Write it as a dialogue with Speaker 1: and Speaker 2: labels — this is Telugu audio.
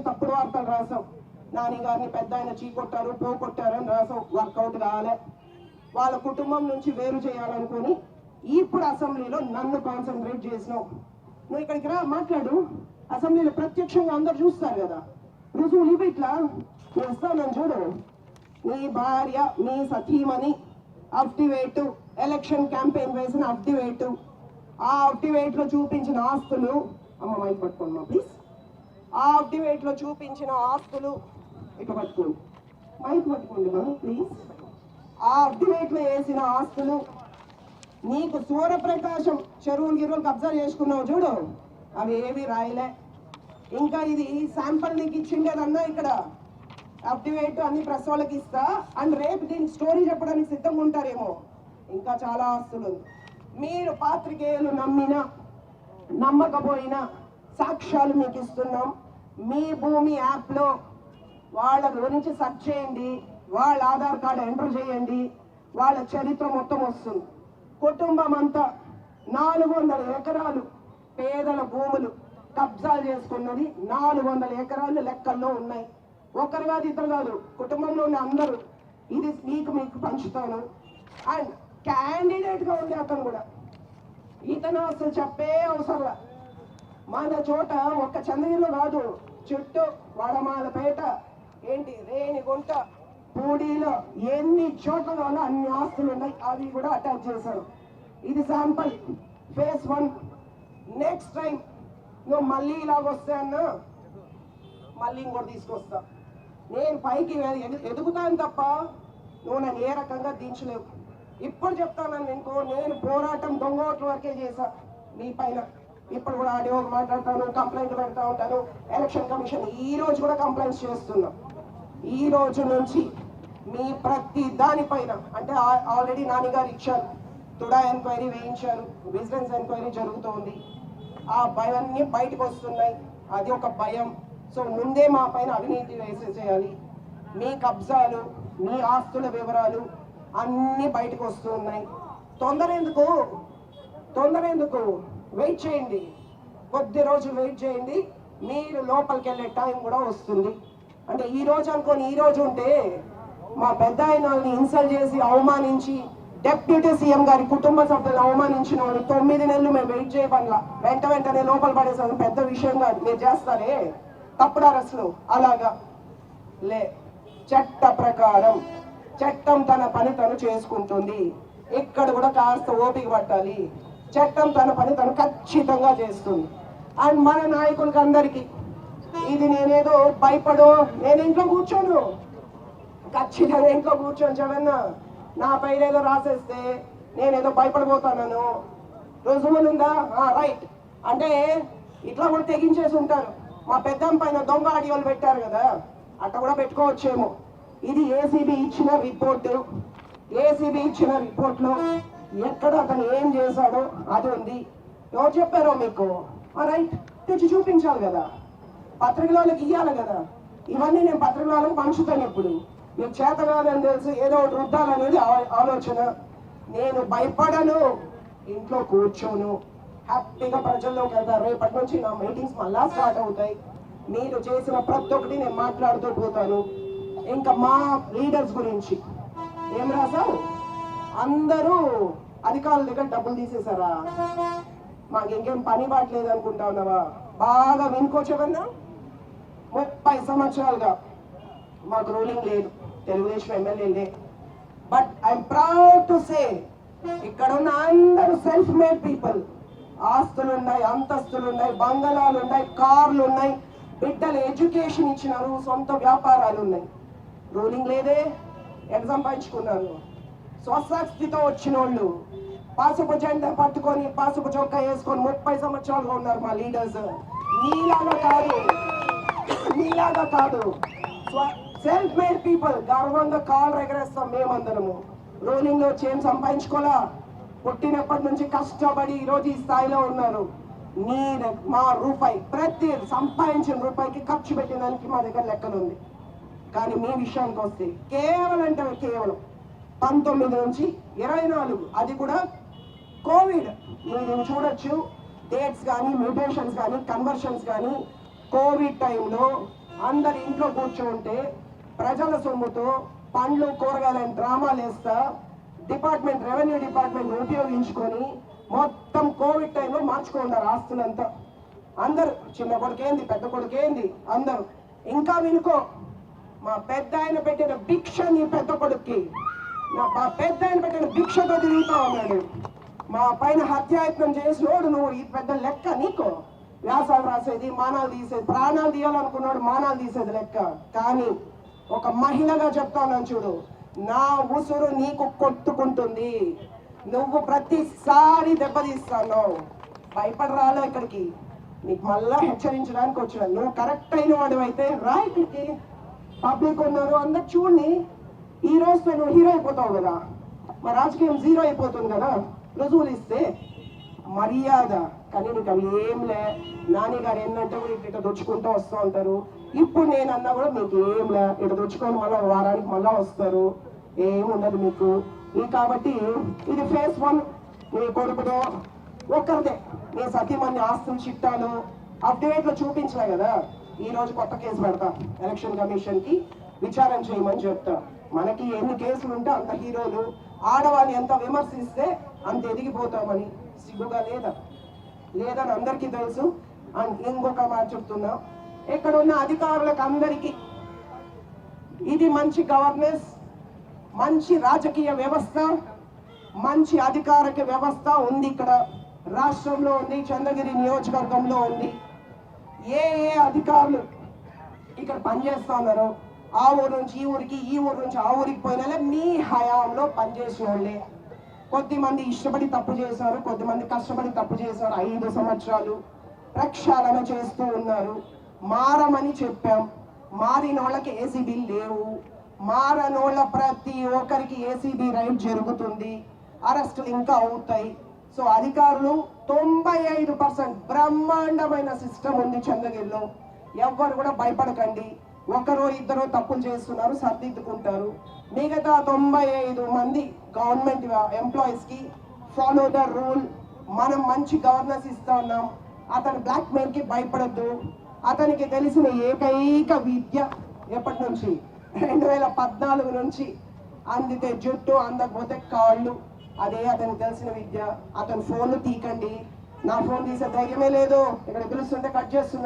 Speaker 1: తప్పుడు వార్తలు రాసాం. నాని గారిని పెద్ద ఆయన చీకొట్టారు, పోకొట్టారు అని రాసాం. వర్కౌట్ కాలే. వాళ్ళ కుటుంబం నుంచి వేరు చేయాలనుకుని ఇప్పుడు అసెంబ్లీలో నన్ను కాన్సన్ట్రేట్ చేసినావు. నువ్వు ఇక్కడికి రా, మాట్లాడు. అసెంబ్లీలో ప్రత్యక్షంగా అందరు చూస్తారు కదా, రుజువులు ఇవి. ఇట్లా నేను ఇస్తాను చూడు. నీ భార్య, మీ సతీమణి అఫ్టివేట్, ఎలక్షన్ క్యాంపెయిన్ వేసిన అఫ్టివేట్, ఆ అఫ్టివేట్ లో చూపించిన ఆస్తులు, అమ్మ మైక్ పట్టుకోండి ప్లీజ్. ఆ అఫ్టివేట్ లో చూపించిన ఆస్తులు ఇట్లా పట్టుకోండి, మైక్ పట్టుకోండి ప్లీజ్. ఆ అఫ్టివేట్ లో వేసిన ఆస్తులు, నీకు సూర్యప్రకాశం చెరువులు గిరువులు కబ్జా చేసుకున్నావు చూడు, అవి ఏవి రాయలే. ఇంకా ఇది శాంపుల్ నీకు ఇచ్చిండేదన్నా ఇక్కడ అఫ్టివేట్ అన్ని ప్రెస్ వాళ్ళకి ఇస్తా అండ్ రేపు దీని స్టోరీ చెప్పడానికి సిద్ధంగా ఉంటారేమో. ఇంకా చాలా ఆస్తులు మీరు పాత్రికేయులు నమ్మినా నమ్మకపోయినా సాక్ష్యాలు మీకు ఇస్తున్నాం. మీ భూమి యాప్లో వాళ్ళ గురించి సెర్చ్ చేయండి, వాళ్ళ ఆధార్ కార్డు ఎంటర్ చేయండి, వాళ్ళ చరిత్ర మొత్తం వస్తుంది. కుటుంబం అంతా 400 ఎకరాలు పేదల భూములు కబ్జాలు చేసుకున్నది. 400 ఎకరాలు లెక్కల్లో ఉన్నాయి. ఒకరు కాదు, ఇద్దరు కాదు, కుటుంబంలో ఉన్న అందరూ. ఇది మీకు పంచుతాను. అండ్ క్యాండిడేట్ గా ఉండే అతను కూడా, ఇతను అసలు చెప్పే అవసరంలా. మన చోట ఒక్క చంద్రగిరిలో కాదు, చుట్టూ వడమాలపేట, రేణిగుంట, పూడిలో ఎన్ని చోట్ల కావాలో అన్ని ఆస్తులు ఉన్నాయి. అవి కూడా అటాచ్ చేశారు. ఇది శాంపుల్ ఫేస్ 1. నెక్స్ట్ టైం నువ్వు మళ్ళీ ఇలాగొస్తే అన్నా మళ్ళీ ఇంకోటి తీసుకొస్తా. నేను పైకి ఎదుగుతాను తప్ప నువ్వు నన్ను ఏ రకంగా దించలేవు. ఇప్పుడు చెప్తాను ఇంకో, నేను పోరాటం దొంగ ఓట్ల వరకే చేశా మీ పైన. ఇప్పుడు కూడా ఆడియో మాట్లాడతాను, కంప్లైంట్ పెడతా ఉంటాను. ఎలక్షన్ కమిషన్ ఈ రోజు కూడా కంప్లైంట్స్ చేస్తున్నాం. ఈ రోజు నుంచి మీ ప్రతి దానిపైన, అంటే ఆల్రెడీ నాన్నగారు ఇచ్చారు, తుడా ఎంక్వైరీ వేయించారు, విజిలెన్స్ ఎంక్వైరీ జరుగుతోంది. ఆ భయాన్ని బయటకు వస్తున్నాయి. అది ఒక భయం. సో ముందే మా పైన అవినీతి వేసేసేయాలి. మీ కబ్జాలు, మీ ఆస్తుల వివరాలు అన్నీ బయటకు వస్తూ ఉన్నాయి. తొందర ఎందుకు? వెయిట్ చేయండి, కొద్ది రోజులు వెయిట్ చేయండి. మీరు లోపలికి వెళ్ళే టైం కూడా వస్తుంది. అంటే ఈ రోజు అనుకోని ఈ రోజు ఉంటే మా పెద్ద ఆయనని ఇన్సల్ట్ చేసి అవమానించి డిప్యూటీ సీఎం గారి కుటుంబ సభ్యులను అవమానించిన వాళ్ళు 9 నెలలు మేము వెయిట్ చేయబడలా. వెంటనే లోపల పడేసాను. పెద్ద విషయం కాదు. మీరు చేస్తారే తప్పుడు అరెస్టులు, అలాగా లే. చట్ట ప్రకారం చట్టం తన పని తను చేసుకుంటుంది. ఇక్కడ కూడా కాస్త ఓపిక పట్టాలి. చట్టం తన పని తను ఖచ్చితంగా చేస్తుంది. అండ్ మన నాయకులకి అందరికీ ఇది నేనేదో భయపడో, నేను ఇంట్లో కూర్చోను, ఖచ్చితంగా ఇంట్లో కూర్చొని జగన్న నా పైన ఏదో రాసేస్తే నేనేదో భయపడిపోతాను. రుజువులుందా? రైట్. అంటే ఇట్లా కూడా తెగించేసి ఉంటారు. మా పెద్దమ్మ పైన దొంగ ఆడియోలు పెట్టారు కదా, అట్లా కూడా పెట్టుకోవచ్చేమో. ఇది ఏసీబీ ఇచ్చిన రిపోర్టు. ఏసీబీ ఇచ్చిన రిపోర్ట్లో ఎక్కడ అతను ఏం చేశాడో అది ఉంది. ఎవరు చెప్పారో మీకు? రైట్, తెచ్చి చూపించాలి కదా, పత్రికలకు ఇవ్వాలి కదా. ఇవన్నీ నేను పత్రికలకు పంచుతాను. ఇప్పుడు మీకు చేత కాదని తెలుసు, ఏదో ఒకటి రుద్దాలనేది ఆలోచన. నేను భయపడను, ఇంట్లో కూర్చోను, హ్యాపీగా ప్రజల్లోకి వెళ్తాను. రేపటి నుంచి నా మీటింగ్స్ మళ్ళా స్టార్ట్ అవుతాయి. మీరు చేసిన ప్రతి ఒక్కటి నేను మాట్లాడుతూ పోతాను. ఇంకా మా లీడర్స్ గురించి ఏం రాసావు? అందరూ అధికారుల దగ్గర డబ్బులు తీసేశారా? మాకు ఇంకేం పని బాట్లేదు అనుకుంటా ఉన్నావా? బాగా వినుకోవచ్చవన్నా. 30 సంవత్సరాలుగా మాకు రూలింగ్ లేదు, తెలుగుదేశం ఎమ్మెల్యేలే. But I'm proud to say ఇక్కడ ఉన్న అందరూ సెల్ఫ్ మేడ్ పీపుల్. ఆస్తులు ఉన్నాయి, అంతస్తులు ఉన్నాయి, బంగళాలు ఉన్నాయి, కార్లు ఉన్నాయి, బిడ్డలు ఎడ్యుకేషన్ ఇచ్చినారు, సొంత వ్యాపారాలు ఉన్నాయి. రూలింగ్ లేదే, ఎట్లా సంపాదించుకున్నారు? స్వశక్తితో వచ్చిన వాళ్ళు పసుపు జెండా పట్టుకొని పసుపు చొక్కా వేసుకొని 30 సంవత్సరాలుగా ఉన్నారు మా లీడర్స్. నీలాగా కాదు, సెల్ఫ్ మేడ్ పీపుల్. గర్వంగా కాళ్ళు ఎగరేస్తాం మేమందరము. రూలింగ్ లో వచ్చి ఏం సంపాదించుకోవాలా? పుట్టినప్పటి నుంచి కష్టపడి ఈరోజు ఈ స్థాయిలో ఉన్నారు. మా రూపాయి, ప్రతి సంపాదించిన రూపాయికి ఖర్చు పెట్టిన దానికి మా దగ్గర లెక్కలు ఉంది. కానీ మీ విషయానికి వస్తే కేవలం 19 నుంచి 24, అది కూడా కోవిడ్. మీరు చూడొచ్చు, డేట్స్ కానీ, మ్యూటేషన్స్ కానీ, కన్వర్షన్స్ కానీ. కోవిడ్ టైంలో అందరి ఇంట్లో కూర్చోంటే ప్రజల సొమ్ముతో పండ్లు కూరగాయలని డ్రామాలు వేస్తా రెవెన్యూ డిపార్ట్మెంట్ ఉపయోగించుకొని మొత్తం కోవిడ్ టైంలో మార్చుకున్నారు ఆస్తులంతా. అందరు చిన్న కొడుకేంది పెద్ద కొడుకేంది అందరు. ఇంకా వినుకో, మా పెద్ద ఆయన పెట్టిన భిక్ష నీ పెద్ద కొడుక్కి, మా పెద్ద ఆయన పెట్టిన భిక్షతో తిరుగుతా ఉన్నాడు. మా పైన హత్యాయత్నం చేసినోడు నువ్వు ఈ పెద్ద లెక్క నీకు. వ్యాసాలు రాసేది, మానాలు తీసేది, ప్రాణాలు తీయాలనుకున్నాడు మానాలు తీసేది లెక్క. కానీ ఒక మహిళగా చెప్తాను చూడు, నా ఉసురు నీకు కొట్టుకుంటుంది. నువ్వు ప్రతిసారి దెబ్బతీస్తాను. భయపడరాలే ఇక్కడికి, నీకు మళ్ళా హెచ్చరించడానికి వచ్చిన. నువ్వు కరెక్ట్ అయిన వాడు అయితే రా ఇక్కడికి. పబ్లిక్ ఉన్నారు అందరు చూడండి. ఈ రోజుతో నువ్వు హీరో అయిపోతావు కదా, మా రాజకీయం జీరో అయిపోతుంది కదా రుజువులు ఇస్తే. మర్యాద కానీ నీకు అవి ఏంలే. నాని గారు ఏంటంటే కూడా ఇట్లా దొచ్చుకుంటూ వస్తూ ఉంటారు. ఇప్పుడు నేను అన్నా కూడా మీకు ఏంలే, ఇట్లా దొచ్చుకొని మళ్ళీ వారానికి మళ్ళా వస్తారు, ఏముండదు మీకు. కాబట్టి ఇది ఫేస్ 1. నీ కొడుకుతో ఒక్కరిదే నీ సతీమణి ఆస్తులు చిట్టాలు అప్డేట్లు చూపించలే కదా. ఈ రోజు కొత్త కేసు పెడతా, ఎలక్షన్ కమిషన్ కి విచారణ చేయమని చెప్తా. మనకి ఎన్ని కేసులు ఉంటే అంత హీరోలు, ఆడవాళ్ళు ఎంత విమర్శిస్తే అంత ఎదిగిపోతామని సిగ్గుగా లేదని అందరికీ తెలుసు. అండ్ ఇంకొక మాట చెప్తున్నా, ఇక్కడ ఉన్న అధికారులకు అందరికీ ఇది మంచి గవర్నెన్స్, మంచి రాజకీయ వ్యవస్థ, మంచి అధికారిక వ్యవస్థ ఉంది ఇక్కడ రాష్ట్రంలో ఉంది, చంద్రగిరి నియోజకవర్గంలో ఉంది. ఏ అధికారులు ఇక్కడ పనిచేస్తా ఉన్నారో ఆ ఊరు నుంచి ఈ ఊరికి, ఈ ఊరు నుంచి ఆ ఊరికి పోయినా మీ హయాంలో పనిచేసిన వాళ్ళే. కొద్దిమంది ఇష్టపడి తప్పు చేశారు, కొద్దిమంది కష్టపడి తప్పు చేశారు. 5 సంవత్సరాలు ప్రక్షాళన చేస్తూ ఉన్నారు. మారమని చెప్పాం, మారిన వాళ్ళకి ఏసీబీ లేవు. మారనోళ్ళ ప్రతి ఒక్కరికి ఏసీబీ రైడ్ జరుగుతుంది, అరెస్టులు ఇంకా అవుతాయి. సో అధికారులు 95% బ్రహ్మాండమైన సిస్టమ్ ఉంది చంద్రగిరిలో. ఎవ్వరు కూడా భయపడకండి. ఒకరో ఇద్దరో తప్పులు చేస్తున్నారు, సర్దిద్దుకుంటారు. మిగతా 95 మంది గవర్నమెంట్ ఎంప్లాయీస్ కి ఫాలో ద రూల్. మనం మంచి గవర్నెన్స్ ఇస్తా ఉన్నాం. అతను బ్లాక్ మెయిల్ కి భయపడద్దు. అతనికి తెలిసిన ఏకైక విద్య ఎప్పటి నుంచి 2014 నుంచి అందితే జుట్టు, అందకపోతే కాళ్ళు. అదే అతనికి తెలిసిన విద్య. అతను ఫోన్లు తీకండి. నా ఫోన్ తీసే ధైర్యమే లేదు. ఇక్కడ పిలుస్తుంటే కట్ చేస్తున్నా.